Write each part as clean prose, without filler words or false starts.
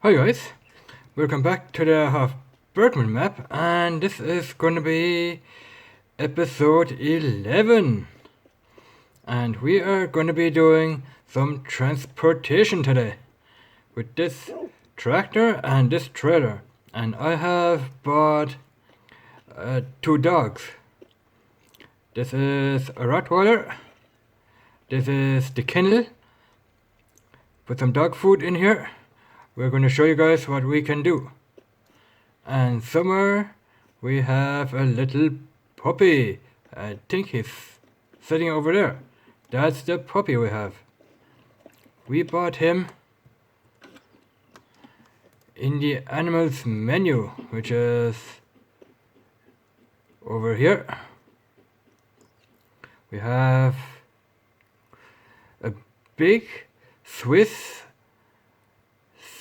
Hi guys, welcome back to the Hofbergman map, and this is going to be episode 11. And we are going to be doing some transportation today with this tractor and this trailer. And I have bought two dogs. This is a Rottweiler. This is the kennel. Put some dog food in here. We're going to show you guys what we can do. And somewhere we have a little puppy. I think he's sitting over there. That's the puppy we have. We bought him in the animals menu, which is over here. We have a big Swiss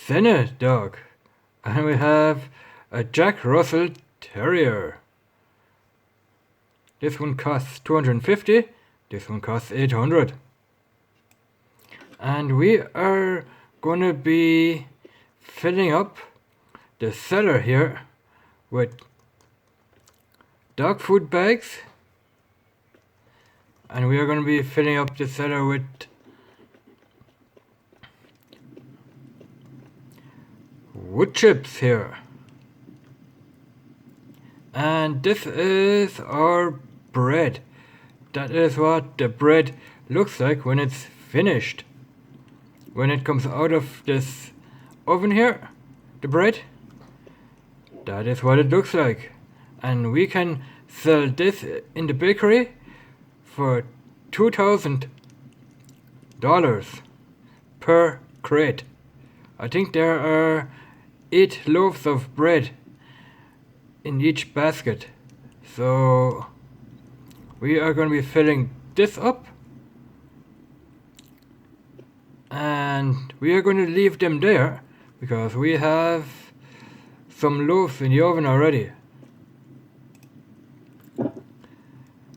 Senna dog, and we have a Jack Russell Terrier. This one costs 250, this one costs 800. And we are gonna be filling up the cellar here with dog food bags, and we are gonna be filling up the cellar with wood chips here. And this is our bread. That is what the bread looks like when it's finished. When it comes out of this oven here, the bread, that is what it looks like. And we can sell this in the bakery for $2,000 per crate. I think there are 8 loaves of bread in each basket. So we are going to be filling this up, and we are going to leave them there because we have some loaves in the oven already.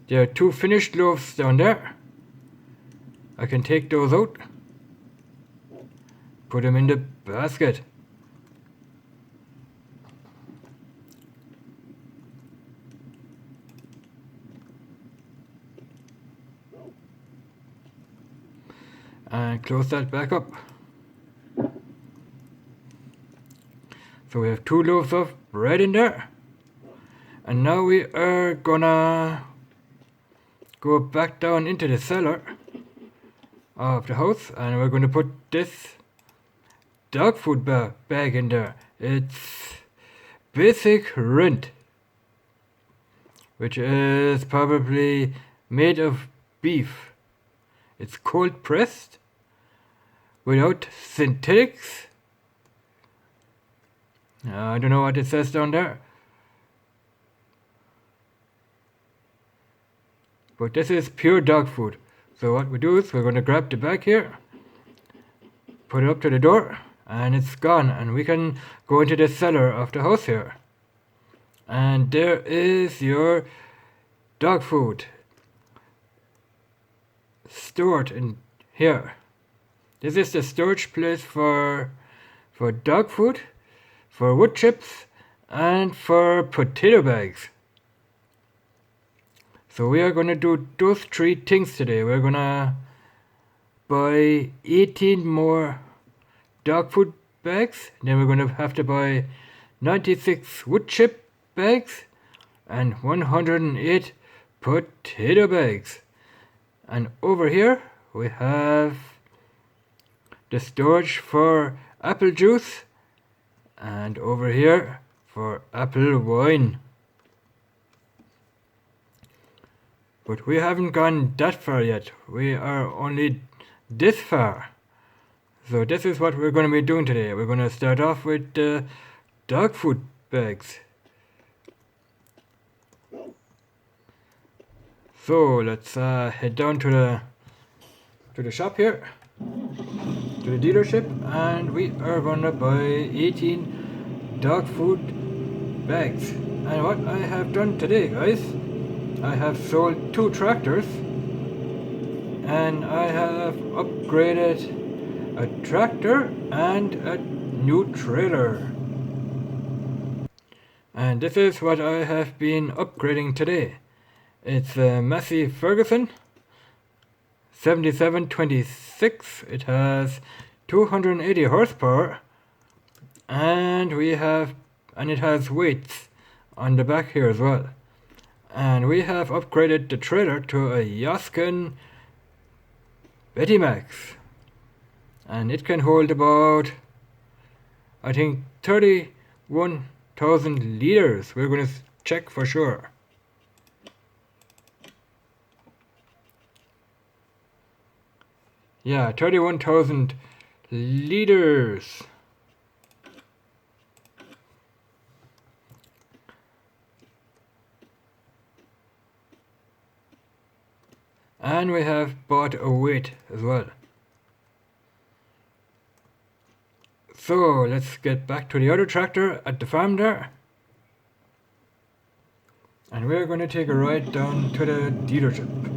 There are 2 finished loaves down there. I can take those out, put them in the basket. And close that back up. So we have 2 loaves of bread in there. And now we are gonna go back down into the cellar of the house, and we're gonna put this dog food bag in there. It's basic rent, which is probably made of beef. It's cold pressed without synthetics. I don't know what it says down there, but this is pure dog food. So what we do is we're going to grab the bag here, put it up to the door, and it's gone, and we can go into the cellar of the house here. And there is your dog food stored in here. This is the storage place for dog food, for wood chips, and for potato bags. So we are gonna do those 3 things today. We're gonna buy 18 more dog food bags, then we're gonna have to buy 96 wood chip bags and 108 potato bags. And over here we have the storage for apple juice, and over here for apple wine. But we haven't gone that far yet. We are only this far. So this is what we're going to be doing today. We're going to start off with the dog food bags. So let's head down to the shop here, to the dealership, and we are gonna buy 18 dog food bags. And what I have done today, guys, I have sold 2 tractors, and I have upgraded a tractor and a new trailer. And this is what I have been upgrading today. It's a Massey Ferguson 7726. It has 280 horsepower, and it has weights on the back here as well. And we have upgraded the trailer to a Yoskin Bettymax, and it can hold about, I think, 31,000 liters. We're going to check for sure. Yeah, 31,000 liters. And we have bought a weight as well. So let's get back to the other tractor at the farm there. And we're going to take a ride down to the dealership.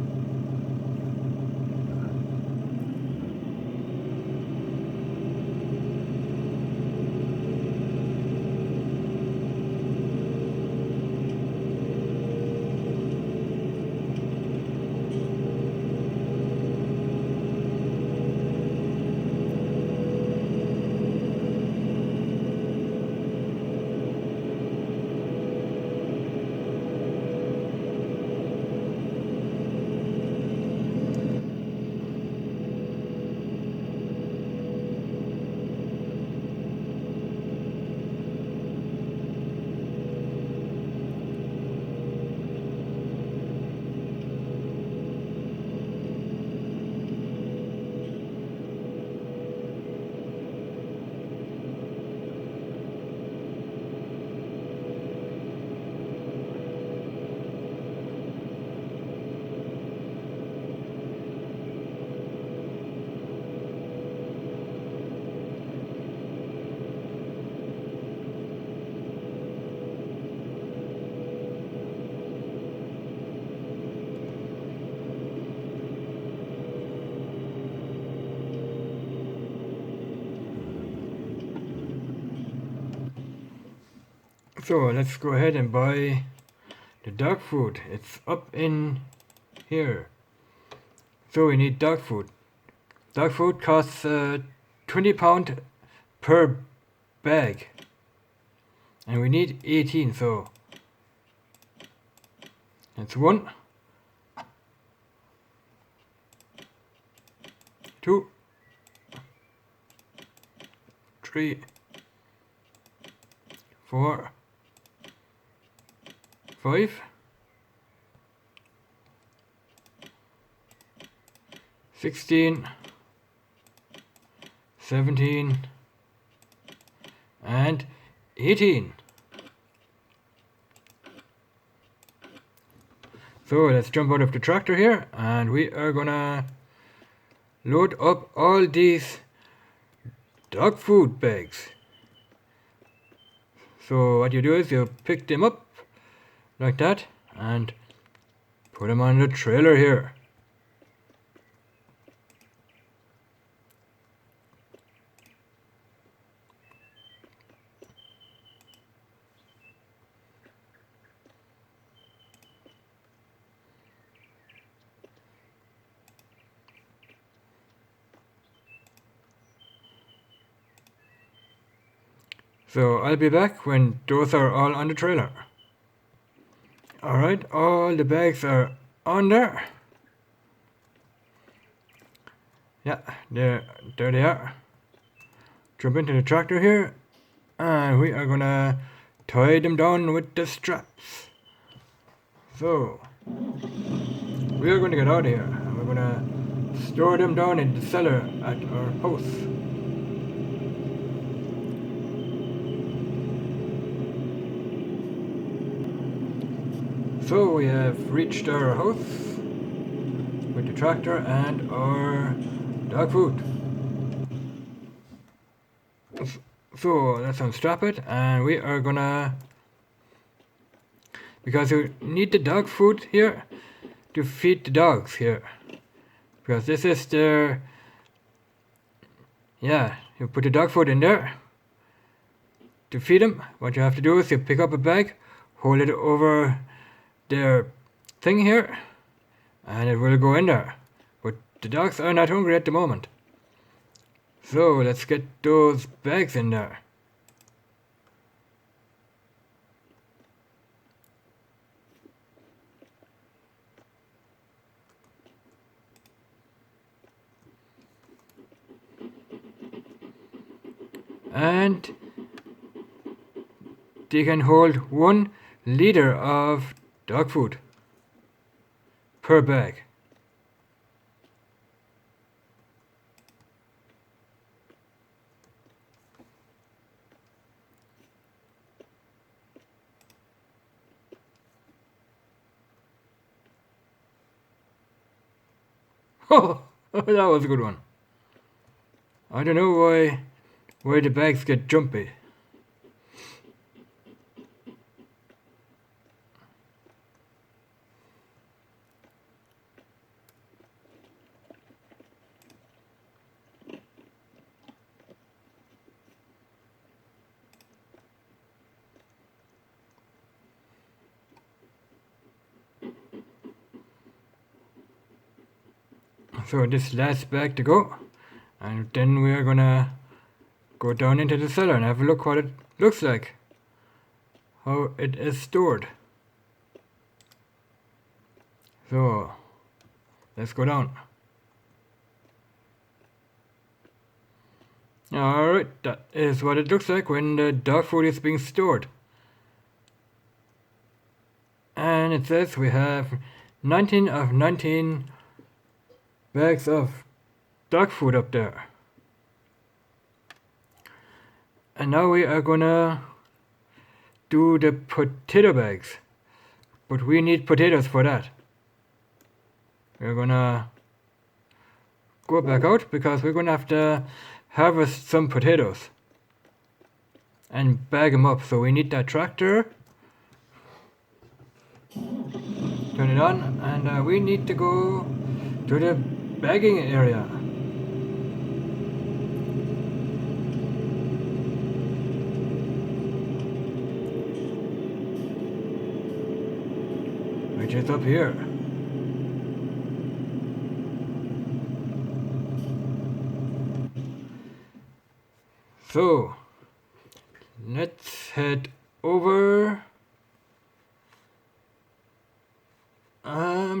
So let's go ahead and buy the dog food. It's up in here. So we need dog food. Dog food costs £20 per bag. And we need 18, so that's 1, 2, 3, 4, 5, 16, 17, and 18. So let's jump out of the tractor here, and we are gonna load up all these dog food bags. So what you do is you pick them up like that and put them on the trailer here. So I'll be back when those are all on the trailer. Alright, all the bags are on there. Yeah, there they are. Jump into the tractor here, and we are gonna tie them down with the straps. So we are gonna get out of here, and we're gonna store them down in the cellar at our house. So we have reached our house with the tractor and our dog food. So let's unstrap it, and we are gonna, because we need the dog food here to feed the dogs here, because this is their, yeah, you put the dog food in there to feed them, what you have to do is you pick up a bag, hold it over their thing here, and it will go in there. But the dogs are not hungry at the moment. So let's get those bags in there. And they can hold 1 liter of dog food per bag. Oh, that was a good one. I don't know why the bags get jumpy. So this last bag to go, and then we are gonna go down into the cellar and have a look what it looks like, how it is stored. So let's go down. Alright, that is what it looks like when the dog food is being stored. And it says we have 19 of 19 bags of dog food up there. And now we are gonna do the potato bags. But we need potatoes for that. We're gonna go back out because we're gonna have to harvest some potatoes and bag them up. So we need that tractor. Turn it on, and we need to go to the bagging area. Which is up here. So let's head over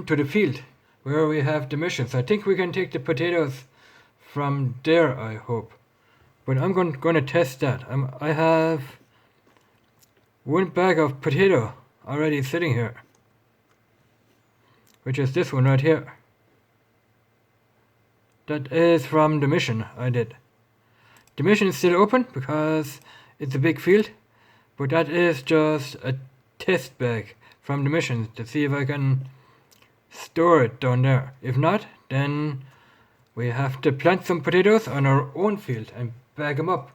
to the field where we have the missions. I think we can take the potatoes from there, I hope. But I'm going to test that. I have 1 bag of potato already sitting here, which is this one right here. That is from the mission I did. The mission is still open because it's a big field, but that is just a test bag from the mission to see if I can store it down there. If not, then we have to plant some potatoes on our own field and bag them up.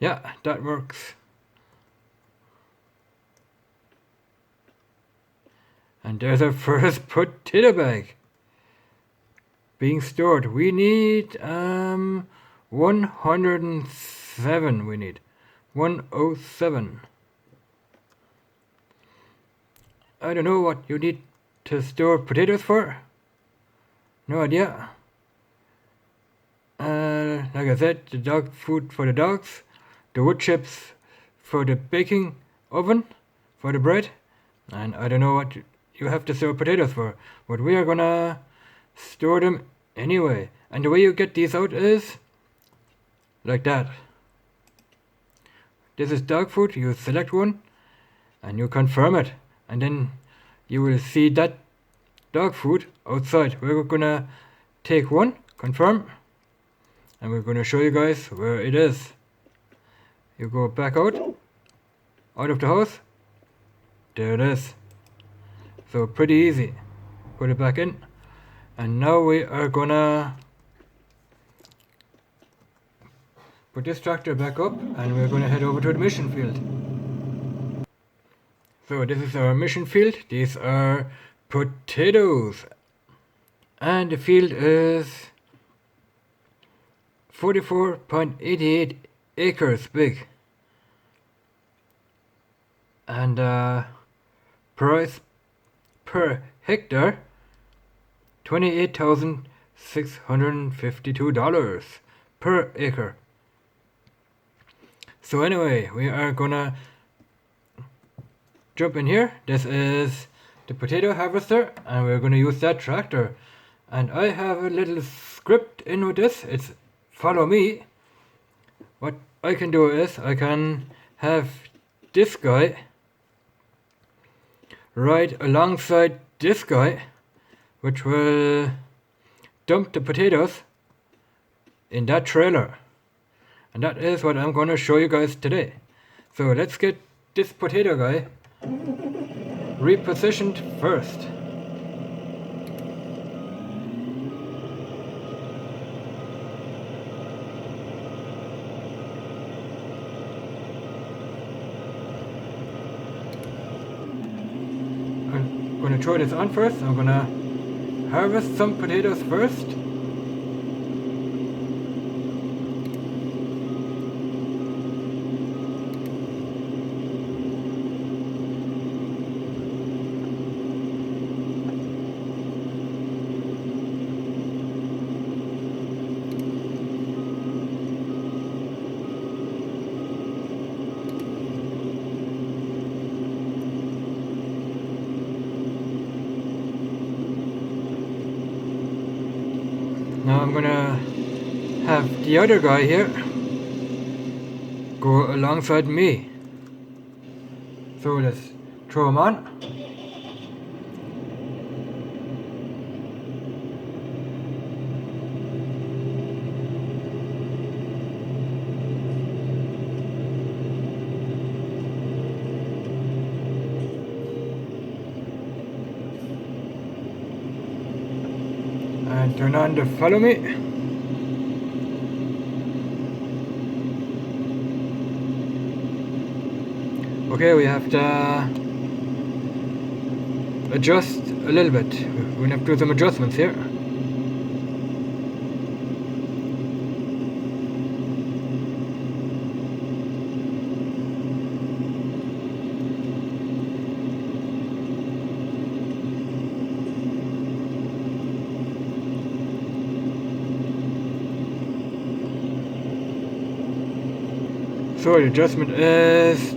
Yeah, that works. And there's our first potato bag being stored. We need 107. We need 107. I don't know what you need to store potatoes for. No idea. Like I said, the dog food for the dogs, the wood chips for the baking oven, for the bread, and I don't know what you have to store potatoes for, but we are gonna store them anyway. And the way you get these out is like that. This is dog food. You select one and you confirm it, and then you will see that dog food outside. We're gonna take one, confirm, and we're gonna show you guys where it is. You go back out of the house. There it is. So pretty easy. Put it back in, and now we are gonna put this tractor back up, and we're gonna head over to the mission field. So this is our mission field. These are potatoes, and the field is 44.88 acres big, and price per hectare $28,652 per acre. So anyway, we are gonna jump in here. This is the potato harvester, and we're gonna use that tractor. And I have a little script in with this. It's follow me. What I can do is I can have this guy right alongside this guy, which will dump the potatoes in that trailer. And that is what I'm gonna show you guys today. So let's get this potato guy repositioned first. I'm gonna throw this on first. I'm gonna harvest some potatoes first. Now I'm gonna have the other guy here go alongside me. So let's throw him on. And turn on the follow me. Okay, we have to adjust a little bit. We're gonna have to do some adjustments here. So the adjustment is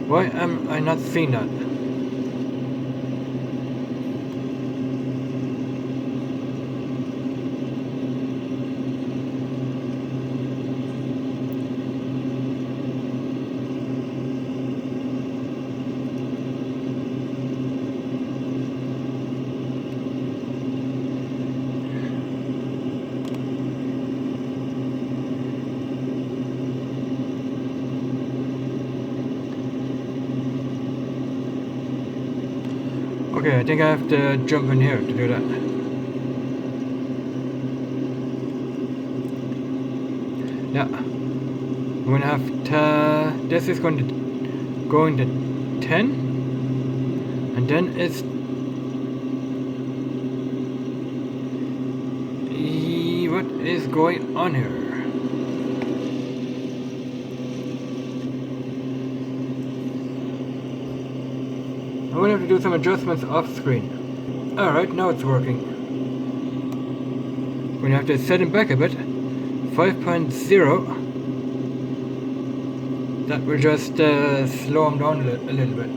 why am I not seeing that? Okay, I think I have to jump in here to do that. Yeah, I'm gonna have to. This is going to go into 10, and then it's what is going on here? I'm gonna have to do some adjustments off screen. Alright, now it's working. We're gonna have to set it back a bit. 5.0. That will just slow him down a little bit.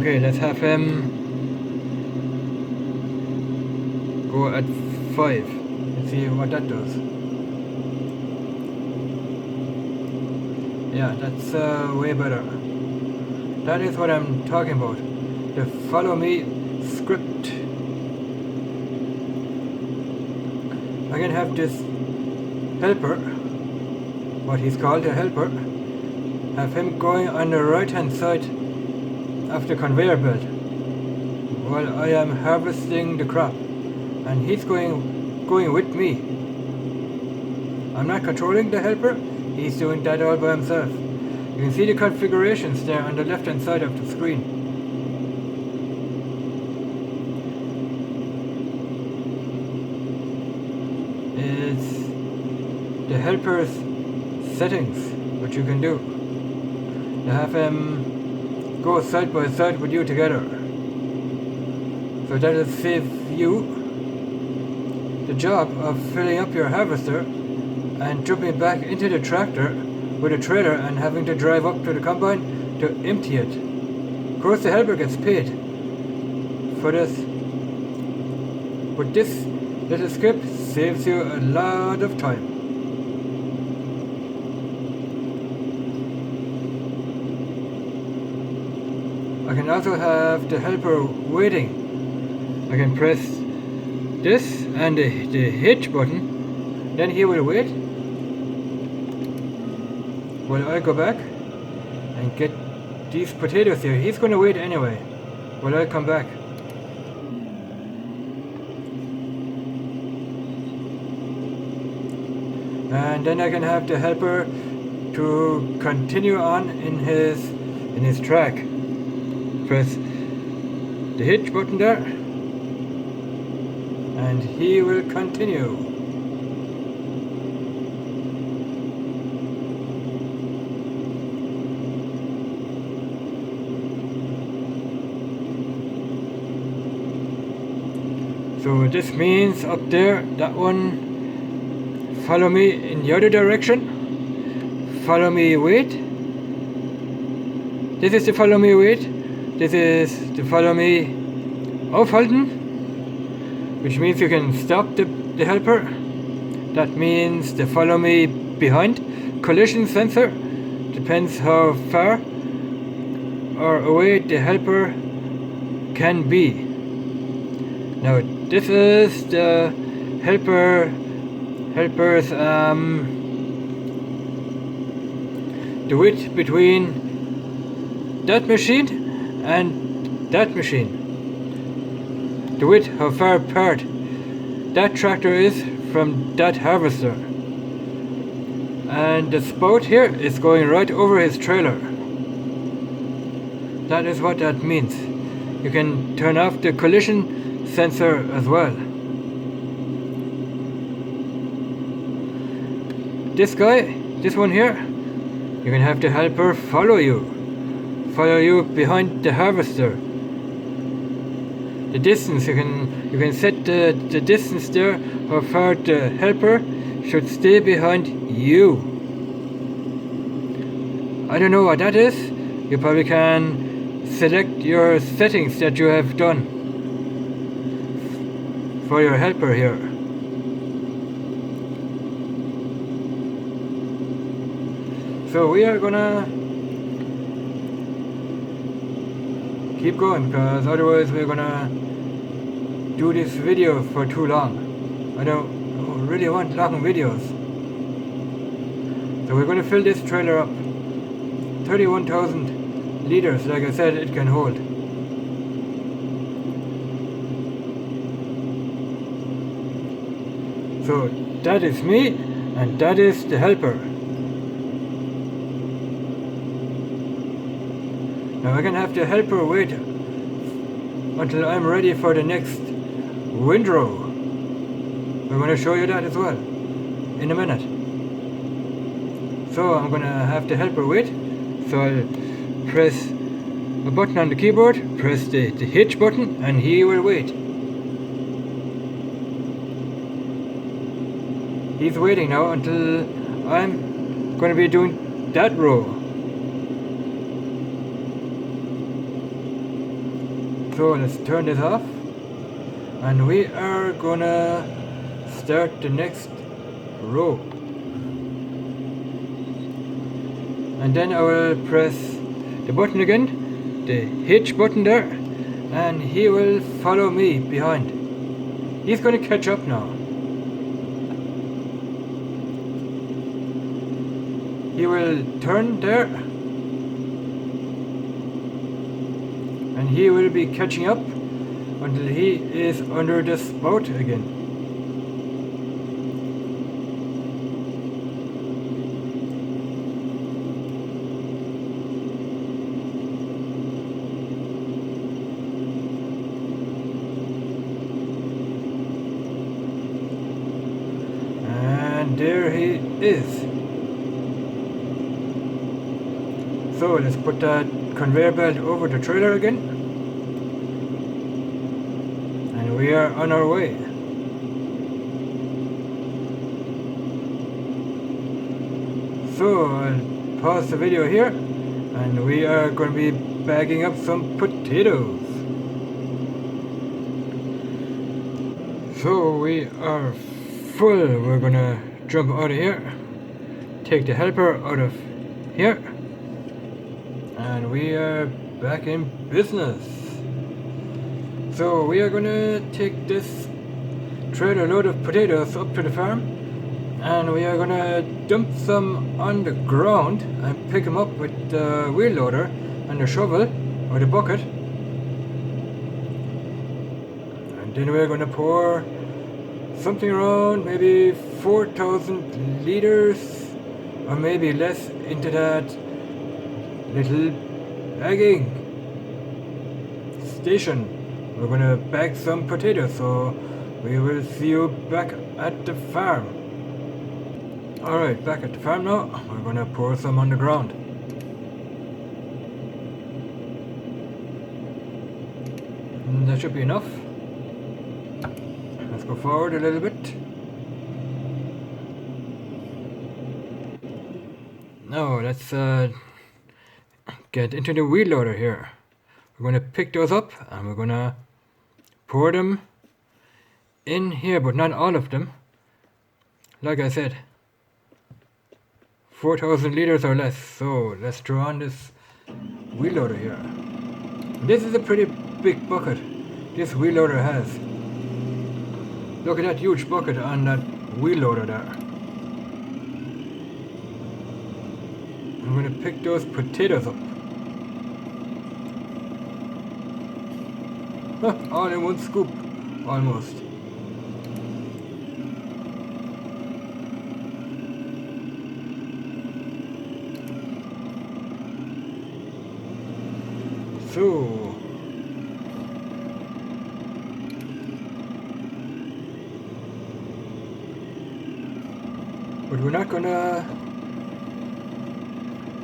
Okay, let's have him go at 5. Let's see what that does. Yeah, that's way better. That is what I'm talking about. The follow me script. I can have this helper, what he's called a helper, have him going on the right hand side of the conveyor belt while I am harvesting the crop, and he's going with me. I'm not controlling the helper, he's doing that all by himself. You can see the configurations there on the left hand side of the screen. It's the helper's settings, what you can do. You have him go side by side with you together. So that will save you the job of filling up your harvester and jumping back into the tractor with a trailer and having to drive up to the combine to empty it. Of course the helper gets paid for this, but this little script saves you a lot of time. I can also have the helper waiting. I can press this and the hitch button, then he will wait while I go back and get these potatoes here. He's going to wait anyway while I come back. And then I can have the helper to continue on in his track. Press the hitch button there and he will continue. So this means up there, that one, follow me in the other direction, follow me wait. This is the follow me wait. This is the follow me aufhalten, which means you can stop the helper. That means the follow me behind collision sensor. Depends how far or away the helper can be. Now this is the helper's the width between that machine and that machine. The width, how far apart that tractor is from that harvester. And the spout here is going right over his trailer. That is what that means. You can turn off the collision sensor as well. This guy, this one here, you can have the helper follow you behind the harvester. The distance, you can set the distance there, how far the helper should stay behind you. I don't know what that is. You probably can select your settings that you have done for your helper here. So we are gonna keep going, because otherwise we're gonna do this video for too long. I don't really want long videos. So we're gonna fill this trailer up. 31,000 liters, like I said, it can hold. So that is me, and that is the helper. Now I can have the helper wait until I'm ready for the next windrow. I'm going to show you that as well in a minute. So I'm going to have the helper wait. So I'll press a button on the keyboard, press the hitch button, and he will wait. He's waiting now until I'm going to be doing that row. So let's turn this off, and we are gonna start the next row. And then I will press the button again, the H button there, and he will follow me behind. He's gonna catch up now. He will turn there, and he will be catching up until he is under the spout again. And there he is. So let's put that conveyor belt over the trailer again, and we are on our way. So I'll pause the video here, and we are going to be bagging up some potatoes. So we are full. We're gonna jump out of here, take the helper out of here, and we are back in business. So we are gonna take this trailer load of potatoes up to the farm, and we are gonna dump some on the ground and pick them up with the wheel loader and the shovel or the bucket. And then we're gonna pour something around maybe 4,000 liters or maybe less into that little bagging station. We're gonna bag some potatoes, so we will see you back at the farm. Alright, back at the farm now. We're gonna pour some on the ground. And that should be enough. Let's go forward a little bit. Now let's get into the wheel loader here. We're gonna pick those up and we're gonna pour them in here, but not all of them. Like I said, 4,000 liters or less. So let's draw on this wheel loader here. This is a pretty big bucket this wheel loader has. Look at that huge bucket on that wheel loader there. I'm gonna pick those potatoes up. All in one scoop, almost. So, but we're not gonna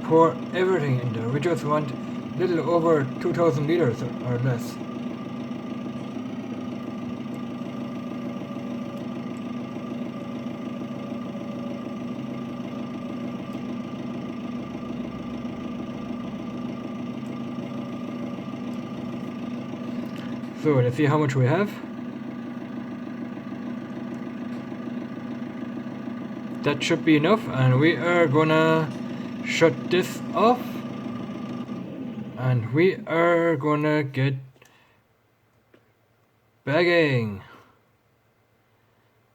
pour everything in there. We just want a little over 2,000 liters or less. So let's see how much we have. That should be enough, and we are gonna shut this off, and we are gonna get bagging.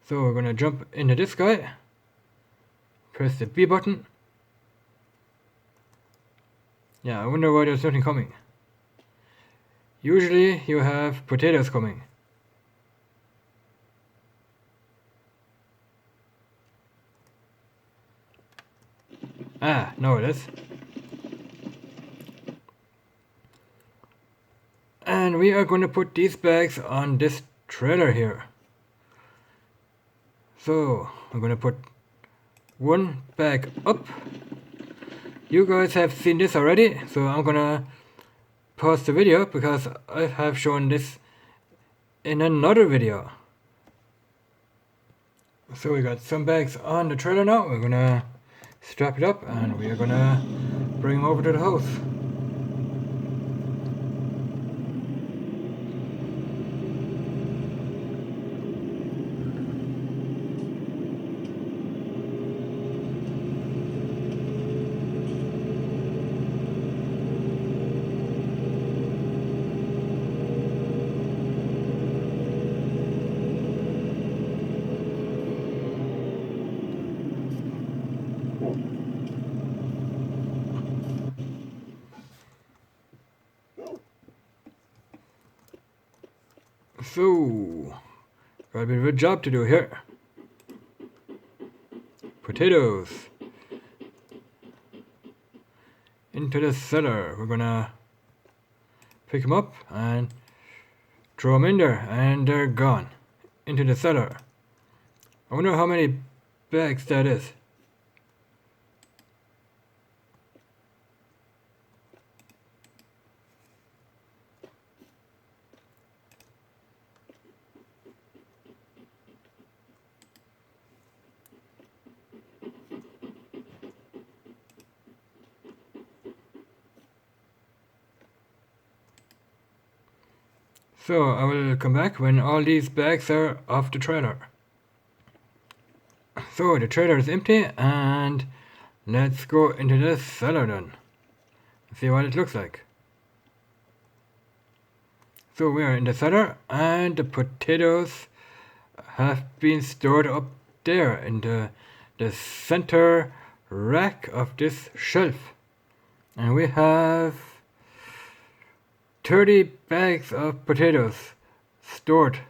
So we're gonna jump into this guy, press the B button. Yeah, I wonder why there's nothing coming. Usually you have potatoes coming. Ah, no, it is. And we are going to put these bags on this trailer here. So I'm going to put one bag up. You guys have seen this already, so I'm going to pause the video because I have shown this in another video. So we got some bags on the trailer now. We're gonna strap it up and we are gonna bring them over to the house. So, got a bit of a job to do here. Potatoes. Into the cellar. We're gonna pick them up and throw them in there, and they're gone. Into the cellar. I wonder how many bags that is. So I will come back when all these bags are off the trailer. So the trailer is empty, and let's go into the cellar then. See what it looks like. So we are in the cellar, and the potatoes have been stored up there in the center rack of this shelf. And we have 30 bags of potatoes stored.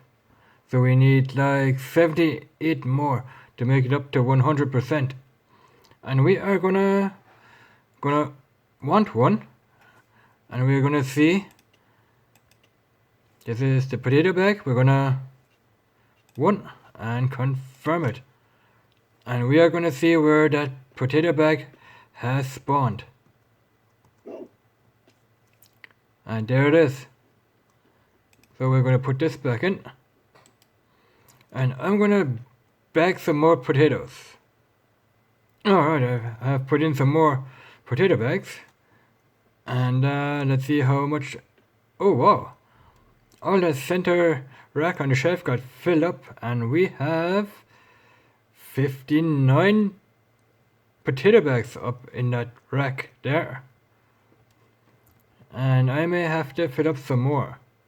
So we need like 78 more to make it up to 100%. And we are gonna want one. And we're gonna see. This is the potato bag. We're gonna one and confirm it. And we are gonna see where that potato bag has spawned. And there it is. So we're going to put this back in. And I'm going to bag some more potatoes. Alright, I have put in some more potato bags. And let's see how much. Oh wow. All the center rack on the shelf got filled up. And we have 59 potato bags up in that rack there. And I may have to fill up some more.